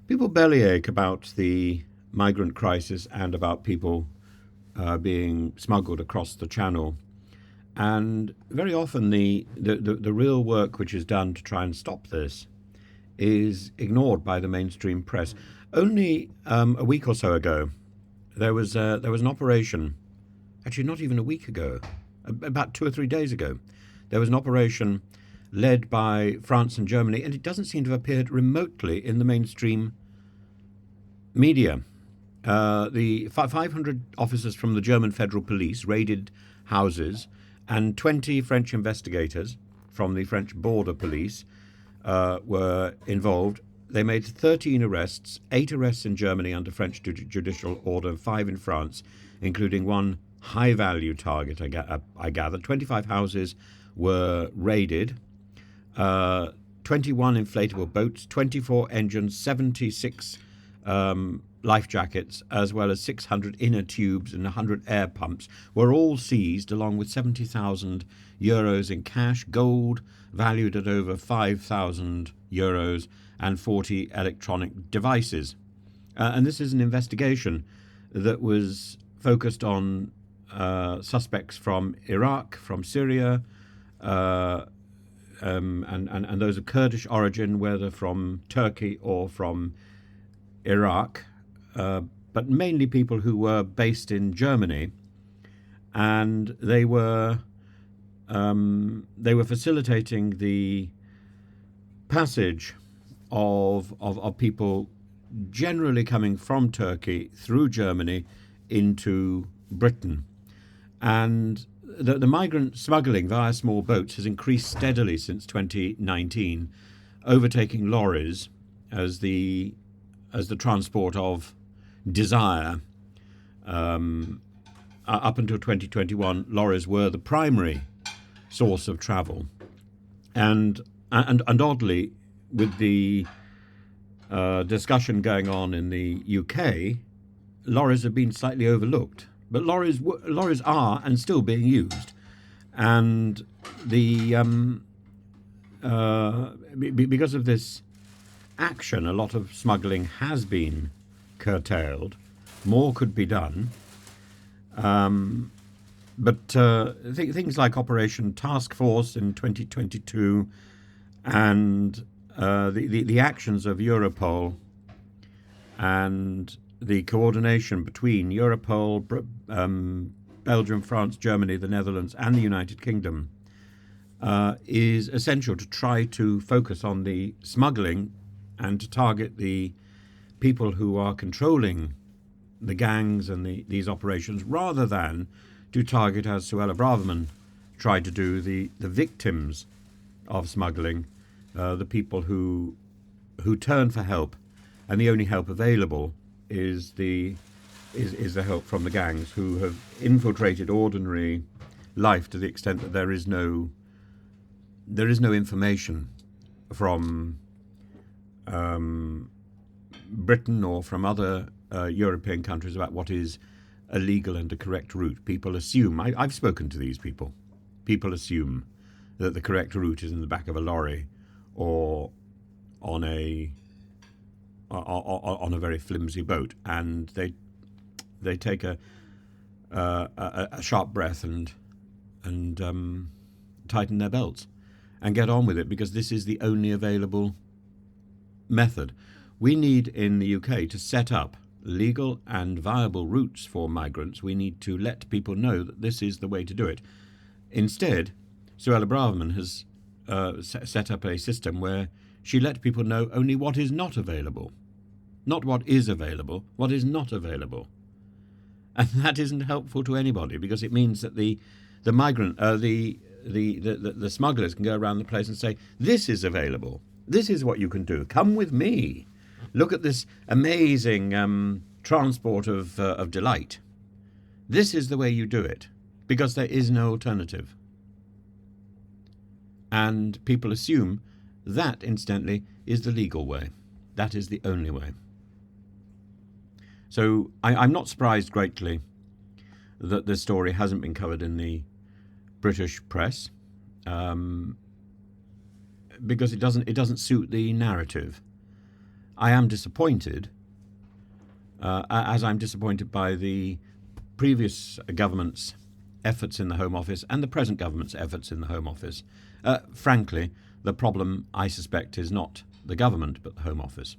People bellyache about the migrant crisis and about people being smuggled across the channel. And very often the real work which is done to try and stop this is ignored by the mainstream press. Only a week or so ago, there was an operation. Actually, not even a week ago, about 2 or 3 days ago, there was an operation led by France and Germany, and it doesn't seem to have appeared remotely in the mainstream media. The 500 officers from the German Federal Police raided houses, and 20 French investigators from the French Border Police were involved. They made 13 arrests, 8 arrests in Germany under French judicial order, 5 in France, including one high-value target, I gather. 25 houses were raided, 21 inflatable boats, 24 engines, 76 life jackets, as well as 600 inner tubes and 100 air pumps were all seized, along with 70,000 euros in cash, gold valued at over 5,000 euros, and 40 electronic devices. And this is an investigation that was focused on suspects from Iraq, from Syria, and those of Kurdish origin, whether from Turkey or from Iraq, but mainly people who were based in Germany, and they were facilitating the passage of people generally coming from Turkey through Germany into Britain. And the migrant smuggling via small boats has increased steadily since 2019, overtaking lorries as the transport of desire. Up until 2021, lorries were the primary source of travel, and oddly, with the discussion going on in the UK, lorries have been slightly overlooked. But lorries are and still being used, and because of this action, a lot of smuggling has been curtailed. More could be done, but things like Operation Task Force in 2022 and the actions of Europol and the coordination between Europol, Belgium, France, Germany, the Netherlands, and the United Kingdom is essential to try to focus on the smuggling and to target the people who are controlling the gangs and these operations, rather than to target, as Suella Braverman tried to do, the victims of smuggling, the people who turn for help, and the only help available is the help from the gangs, who have infiltrated ordinary life to the extent that there is no information from Britain or from other European countries about what is a legal and a correct route. People assume, I've spoken to these people, assume that the correct route is in the back of a lorry or on a very flimsy boat, and they take a sharp breath and tighten their belts and get on with it, because this is the only available method. We need in the UK to set up legal and viable routes for migrants. We need to let people know that this is the way to do it. Instead, Suella Braverman has set up a system where she let people know only what is not available. Not what is available, what is not available. And that isn't helpful to anybody, because it means that the smugglers can go around the place and say, this is available. This is what you can do. Come with me. Look at this amazing transport of delight. This is the way you do it, because there is no alternative. And people assume that, incidentally, is the legal way. That is the only way. So I'm not surprised greatly that this story hasn't been covered in the British press, because it doesn't suit the narrative. I am disappointed, as I'm disappointed by the previous government's efforts in the Home Office and the present government's efforts in the Home Office. Frankly, the problem, I suspect, is not the government but the Home Office.